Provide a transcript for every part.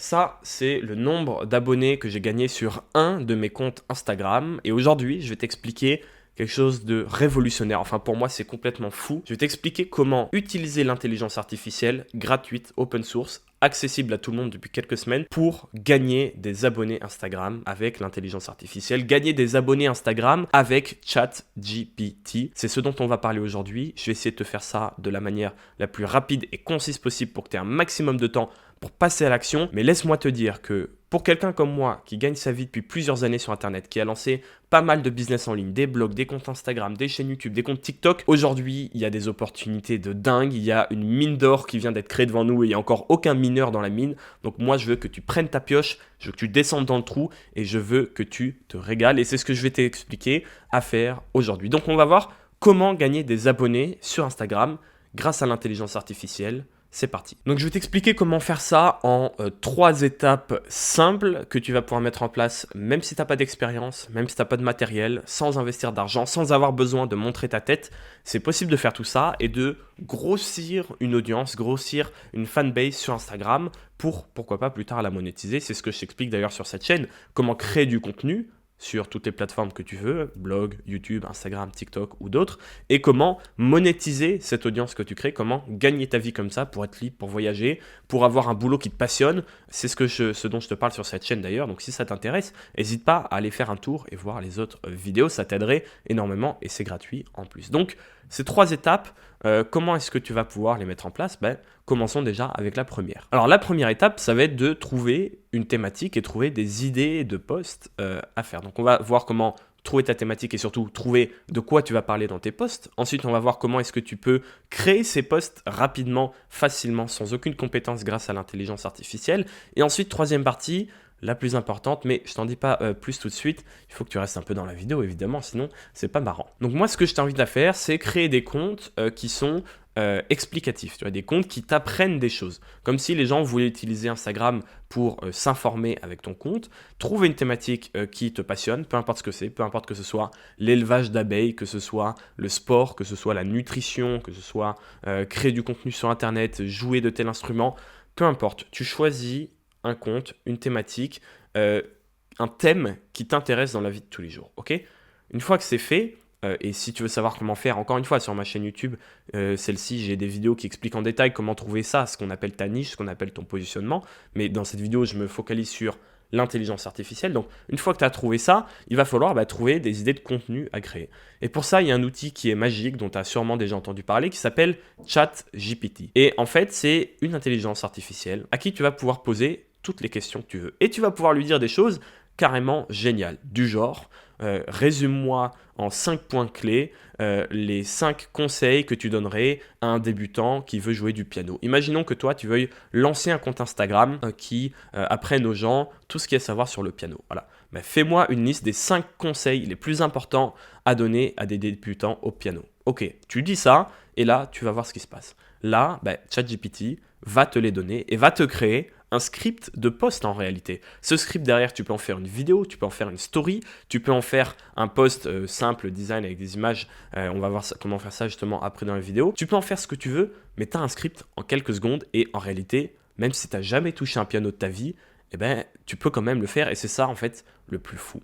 ça c'est le nombre d'abonnés que j'ai gagné sur un de mes comptes Instagram. Et aujourd'hui, je vais t'expliquer quelque chose de révolutionnaire. Enfin, pour moi, c'est complètement fou. Je vais t'expliquer comment utiliser l'intelligence artificielle gratuite, open source, accessible à tout le monde depuis quelques semaines pour gagner des abonnés Instagram avec l'intelligence artificielle, gagner des abonnés Instagram avec ChatGPT. C'est ce dont on va parler aujourd'hui. Je vais essayer de te faire ça de la manière la plus rapide et concise possible pour que tu aies un maximum de temps pour passer à l'action. Mais laisse-moi te dire que pour quelqu'un comme moi qui gagne sa vie depuis plusieurs années sur Internet, qui a lancé pas mal de business en ligne, des blogs, des comptes Instagram, des chaînes YouTube, des comptes TikTok, aujourd'hui, il y a des opportunités de dingue. Il y a une mine d'or qui vient d'être créée devant nous et il n'y a encore aucun mineur dans la mine. Donc moi, je veux que tu prennes ta pioche, je veux que tu descendes dans le trou et je veux que tu te régales. Et c'est ce que je vais t'expliquer à faire aujourd'hui. Donc on va voir comment gagner des abonnés sur Instagram grâce à l'intelligence artificielle. C'est parti. Donc je vais t'expliquer comment faire ça en 3 étapes simples que tu vas pouvoir mettre en place même si tu n'as pas d'expérience, même si tu n'as pas de matériel, sans investir d'argent, sans avoir besoin de montrer ta tête. C'est possible de faire tout ça et de grossir une audience, grossir une fanbase sur Instagram pour, pourquoi pas, plus tard la monétiser. C'est ce que je t'explique d'ailleurs sur cette chaîne, comment créer du contenu sur toutes les plateformes que tu veux, blog, YouTube, Instagram, TikTok ou d'autres, et comment monétiser cette audience que tu crées, comment gagner ta vie comme ça pour être libre, pour voyager, pour avoir un boulot qui te passionne. C'est ce dont je te parle sur cette chaîne d'ailleurs, donc si ça t'intéresse, n'hésite pas à aller faire un tour et voir les autres vidéos, ça t'aiderait énormément et c'est gratuit en plus. Donc ces 3 étapes, comment est-ce que tu vas pouvoir les mettre en place? Commençons déjà avec la première. Alors la première étape, ça va être de trouver une thématique et trouver des idées de posts à faire. Donc on va voir comment trouver ta thématique et surtout trouver de quoi tu vas parler dans tes posts. Ensuite, on va voir comment est-ce que tu peux créer ces posts rapidement, facilement, sans aucune compétence grâce à l'intelligence artificielle. Et ensuite, troisième partie, la plus importante, mais je t'en dis pas plus tout de suite, il faut que tu restes un peu dans la vidéo évidemment, sinon c'est pas marrant. Donc moi ce que je t'invite à faire, c'est créer des comptes qui sont explicatifs, tu vois, des comptes qui t'apprennent des choses, comme si les gens voulaient utiliser Instagram pour s'informer avec ton compte. Trouver une thématique qui te passionne, peu importe ce que c'est, peu importe que ce soit l'élevage d'abeilles, que ce soit le sport, que ce soit la nutrition, que ce soit créer du contenu sur Internet, jouer de tel instrument, peu importe, tu choisis un compte, une thématique, un thème qui t'intéresse dans la vie de tous les jours. Ok ? Une fois que c'est fait, et si tu veux savoir comment faire, encore une fois, sur ma chaîne YouTube, celle-ci, j'ai des vidéos qui expliquent en détail comment trouver ça, ce qu'on appelle ta niche, ce qu'on appelle ton positionnement. Mais dans cette vidéo, je me focalise sur l'intelligence artificielle. Donc, une fois que tu as trouvé ça, il va falloir trouver des idées de contenu à créer. Et pour ça, il y a un outil qui est magique, dont tu as sûrement déjà entendu parler, qui s'appelle ChatGPT. Et en fait, c'est une intelligence artificielle à qui tu vas pouvoir poser toutes les questions que tu veux. Et tu vas pouvoir lui dire des choses carrément géniales, du genre, résume-moi en 5 points clés les 5 conseils que tu donnerais à un débutant qui veut jouer du piano. Imaginons que toi, tu veuilles lancer un compte Instagram qui apprenne aux gens tout ce qu'il y a à savoir sur le piano. Voilà. Fais-moi une liste des 5 conseils les plus importants à donner à des débutants au piano. Ok, tu dis ça et là, tu vas voir ce qui se passe. Là, ChatGPT va te les donner et va te créer un script de post en réalité. Ce script derrière, tu peux en faire une vidéo, tu peux en faire une story, tu peux en faire un post simple design avec des images. On va voir comment faire ça justement après dans la vidéo. Tu peux en faire ce que tu veux, mais tu as un script en quelques secondes et en réalité, même si tu n'as jamais touché un piano de ta vie, tu peux quand même le faire et c'est ça en fait le plus fou.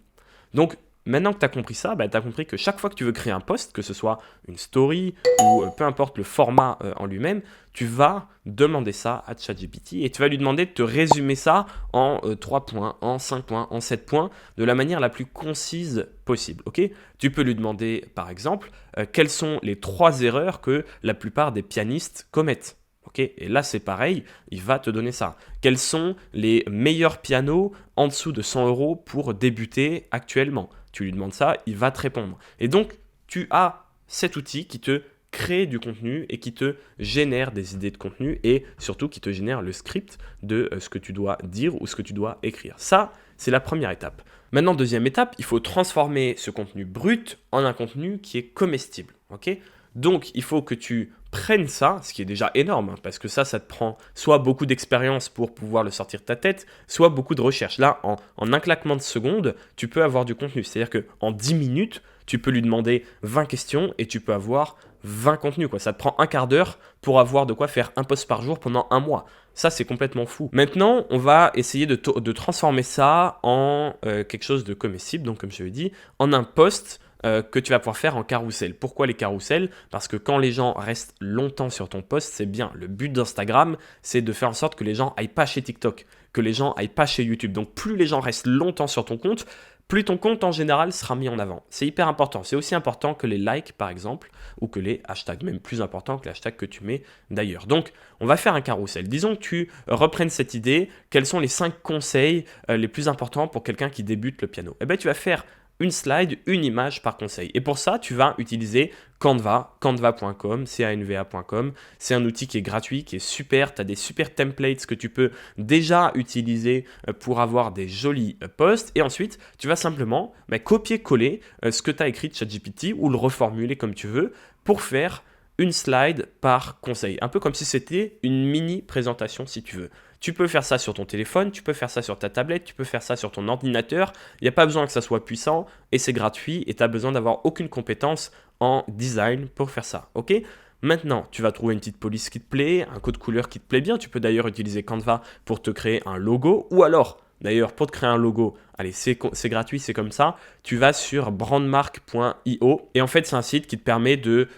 Donc, maintenant que tu as compris ça, tu as compris que chaque fois que tu veux créer un post, que ce soit une story ou peu importe le format en lui-même, tu vas demander ça à ChatGPT et tu vas lui demander de te résumer ça en 3 points, en 5 points, en 7 points, de la manière la plus concise possible. Okay ? Tu peux lui demander, par exemple, quelles sont les 3 erreurs que la plupart des pianistes commettent. Okay ? Et là, c'est pareil, il va te donner ça. Quels sont les meilleurs pianos en dessous de 100 € pour débuter actuellement ? Tu lui demandes ça, il va te répondre. Et donc, tu as cet outil qui te crée du contenu et qui te génère des idées de contenu et surtout qui te génère le script de ce que tu dois dire ou ce que tu dois écrire. Ça, c'est la première étape. Maintenant, deuxième étape, il faut transformer ce contenu brut en un contenu qui est comestible. Okay ? Donc, il faut que tu prennes ça, ce qui est déjà énorme, parce que ça te prend soit beaucoup d'expérience pour pouvoir le sortir de ta tête, soit beaucoup de recherche. Là, en un claquement de secondes, tu peux avoir du contenu. C'est-à-dire qu'en 10 minutes, tu peux lui demander 20 questions et tu peux avoir 20 contenus. Ça te prend un quart d'heure pour avoir de quoi faire un post par jour pendant un mois. Ça, c'est complètement fou. Maintenant, on va essayer de transformer ça en quelque chose de comestible, donc comme je l'ai dit, en un post que tu vas pouvoir faire en carrousel. Pourquoi les carousels? Parce que quand les gens restent longtemps sur ton post, c'est bien. Le but d'Instagram, c'est de faire en sorte que les gens aillent pas chez TikTok, que les gens aillent pas chez YouTube. Donc plus les gens restent longtemps sur ton compte, plus ton compte en général sera mis en avant. C'est hyper important. C'est aussi important que les likes par exemple, ou que les hashtags, même plus important que les hashtags que tu mets d'ailleurs. Donc on va faire un carrousel. Disons que tu reprennes cette idée. Quels sont les 5 conseils les plus importants pour quelqu'un qui débute le piano? Eh bien tu vas faire une slide, une image par conseil. Et pour ça, tu vas utiliser Canva, canva.com, canva.com. C'est un outil qui est gratuit, qui est super. Tu as des super templates que tu peux déjà utiliser pour avoir des jolis posts. Et ensuite, tu vas simplement copier-coller ce que tu as écrit de ChatGPT ou le reformuler comme tu veux pour faire une slide par conseil. Un peu comme si c'était une mini présentation si tu veux. Tu peux faire ça sur ton téléphone, tu peux faire ça sur ta tablette, tu peux faire ça sur ton ordinateur. Il n'y a pas besoin que ça soit puissant et c'est gratuit et tu n'as besoin d'avoir aucune compétence en design pour faire ça. Ok ? Maintenant, tu vas trouver une petite police qui te plaît, un code couleur qui te plaît bien. Tu peux d'ailleurs utiliser Canva pour te créer un logo ou alors, d'ailleurs, pour te créer un logo, allez, c'est gratuit, c'est comme ça. Tu vas sur brandmark.io et en fait, c'est un site qui te permet de,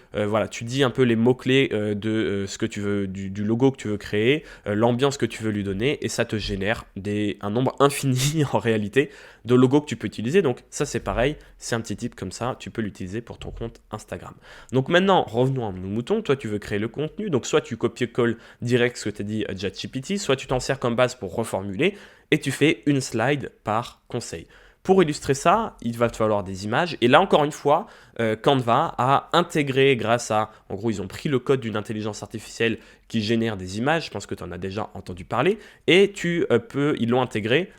tu dis un peu les mots-clés de ce que tu veux, du logo que tu veux créer, l'ambiance que tu veux lui donner et ça te génère un nombre infini en réalité de logos que tu peux utiliser. Donc ça, c'est pareil, c'est un petit tip comme ça, tu peux l'utiliser pour ton compte Instagram. Donc maintenant, revenons à nos moutons. Toi, tu veux créer le contenu, donc soit tu copies-colles direct ce que tu as dit à ChatGPT, soit tu t'en sers comme base pour reformuler et tu fais une slide par conseil. Pour illustrer ça, il va te falloir des images. Et là, encore une fois, Canva a intégré grâce à... En gros, ils ont pris le code d'une intelligence artificielle qui génère des images. Je pense que tu en as déjà entendu parler. Et ils l'ont intégré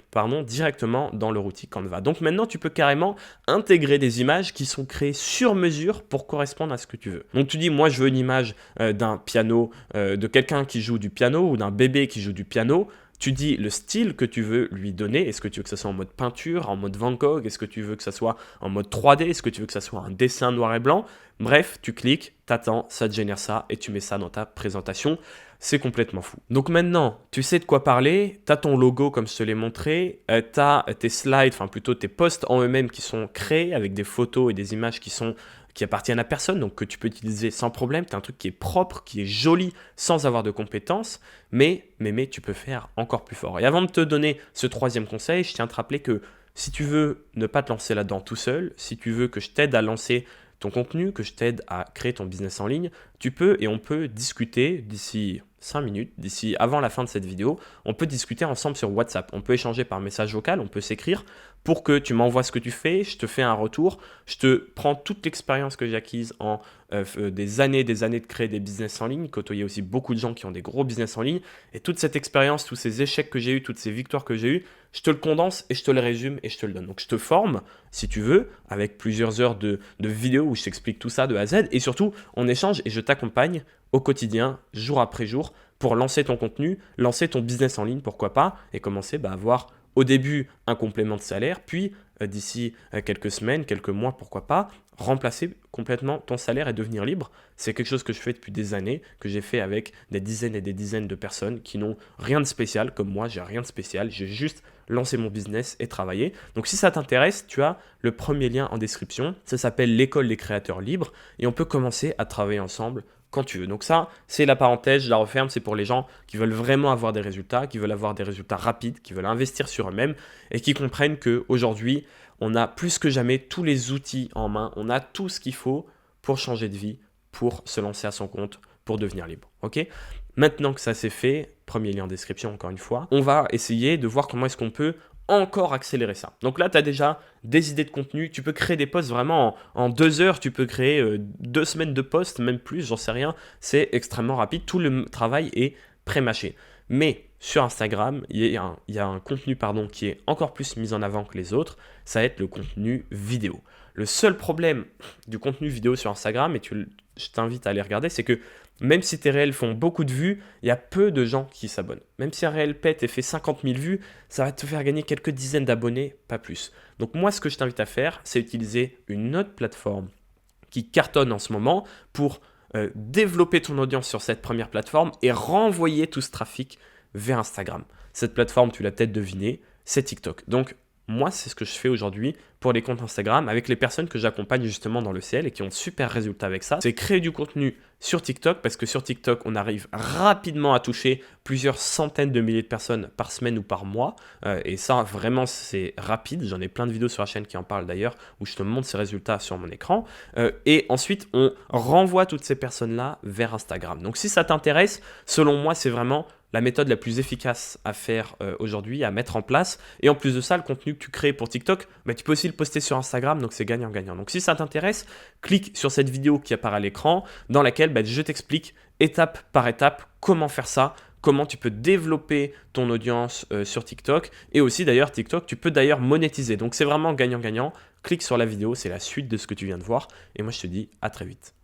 directement dans leur outil Canva. Donc maintenant, tu peux carrément intégrer des images qui sont créées sur mesure pour correspondre à ce que tu veux. Donc tu dis, moi, je veux une image d'un piano, de quelqu'un qui joue du piano ou d'un bébé qui joue du piano. Tu dis le style que tu veux lui donner. Est-ce que tu veux que ça soit en mode peinture, en mode Van Gogh? Est-ce que tu veux que ça soit en mode 3D? Est-ce que tu veux que ça soit un dessin noir et blanc? Bref, tu cliques, t'attends, ça te génère ça et tu mets ça dans ta présentation. C'est complètement fou. Donc maintenant, tu sais de quoi parler, tu as ton logo comme je te l'ai montré, tu as tes slides, enfin plutôt tes posts en eux-mêmes qui sont créés avec des photos et des images qui appartiennent à personne, donc que tu peux utiliser sans problème. Tu as un truc qui est propre, qui est joli, sans avoir de compétences, mais tu peux faire encore plus fort. Et avant de te donner ce 3e conseil, je tiens à te rappeler que si tu veux ne pas te lancer là-dedans tout seul, si tu veux que je t'aide à lancer ton contenu, que je t'aide à créer ton business en ligne, tu peux et on peut discuter d'ici 5 minutes, d'ici avant la fin de cette vidéo, on peut discuter ensemble sur WhatsApp. On peut échanger par message vocal, on peut s'écrire pour que tu m'envoies ce que tu fais, je te fais un retour, je te prends toute l'expérience que j'ai acquise en des années de créer des business en ligne, côtoyer aussi beaucoup de gens qui ont des gros business en ligne, et toute cette expérience, tous ces échecs que j'ai eus, toutes ces victoires que j'ai eues, je te le condense et je te le résume et je te le donne. Donc je te forme, si tu veux, avec plusieurs heures de vidéos où je t'explique tout ça de A à Z, et surtout on échange et je t'accompagne au quotidien, jour après jour, pour lancer ton contenu, lancer ton business en ligne, pourquoi pas, et commencer à avoir au début un complément de salaire, puis d'ici quelques semaines, quelques mois, pourquoi pas, remplacer complètement ton salaire et devenir libre. C'est quelque chose que je fais depuis des années, que j'ai fait avec des dizaines et des dizaines de personnes qui n'ont rien de spécial, comme moi, j'ai rien de spécial, j'ai juste lancé mon business et travaillé. Donc si ça t'intéresse, tu as le premier lien en description, ça s'appelle l'école des créateurs libres, et on peut commencer à travailler ensemble quand tu veux. Donc ça, c'est la parenthèse, je la referme, c'est pour les gens qui veulent vraiment avoir des résultats, qui veulent avoir des résultats rapides, qui veulent investir sur eux-mêmes et qui comprennent qu'aujourd'hui, on a plus que jamais tous les outils en main, on a tout ce qu'il faut pour changer de vie, pour se lancer à son compte, pour devenir libre. Ok ? Maintenant que ça c'est fait, premier lien en description encore une fois, on va essayer de voir comment est-ce qu'on peut encore accélérer ça. Donc là, tu as déjà des idées de contenu, tu peux créer des posts vraiment en 2 heures, tu peux créer 2 semaines de posts, même plus, j'en sais rien, c'est extrêmement rapide, tout le travail est pré-mâché. Mais sur Instagram, il y a un contenu qui est encore plus mis en avant que les autres, ça va être le contenu vidéo. Le seul problème du contenu vidéo sur Instagram, et je t'invite à aller regarder, c'est que même si tes réels font beaucoup de vues, il y a peu de gens qui s'abonnent. Même si un réel pète et fait 50 000 vues, ça va te faire gagner quelques dizaines d'abonnés, pas plus. Donc moi, ce que je t'invite à faire, c'est utiliser une autre plateforme qui cartonne en ce moment pour développer ton audience sur cette première plateforme et renvoyer tout ce trafic vers Instagram. Cette plateforme, tu l'as peut-être deviné, c'est TikTok. Donc, moi, c'est ce que je fais aujourd'hui pour les comptes Instagram avec les personnes que j'accompagne justement dans le CL et qui ont de super résultats avec ça. C'est créer du contenu sur TikTok parce que sur TikTok, on arrive rapidement à toucher plusieurs centaines de milliers de personnes par semaine ou par mois. Et ça, vraiment, c'est rapide. J'en ai plein de vidéos sur la chaîne qui en parlent d'ailleurs où je te montre ces résultats sur mon écran. Et ensuite, on renvoie toutes ces personnes-là vers Instagram. Donc, si ça t'intéresse, selon moi, c'est vraiment la méthode la plus efficace à faire aujourd'hui, à mettre en place. Et en plus de ça, le contenu que tu crées pour TikTok, tu peux aussi le poster sur Instagram, donc c'est gagnant-gagnant. Donc si ça t'intéresse, clique sur cette vidéo qui apparaît à l'écran, dans laquelle je t'explique étape par étape comment faire ça, comment tu peux développer ton audience sur TikTok. Et aussi d'ailleurs, TikTok, tu peux d'ailleurs monétiser. Donc c'est vraiment gagnant-gagnant. Clique sur la vidéo, c'est la suite de ce que tu viens de voir. Et moi, je te dis à très vite.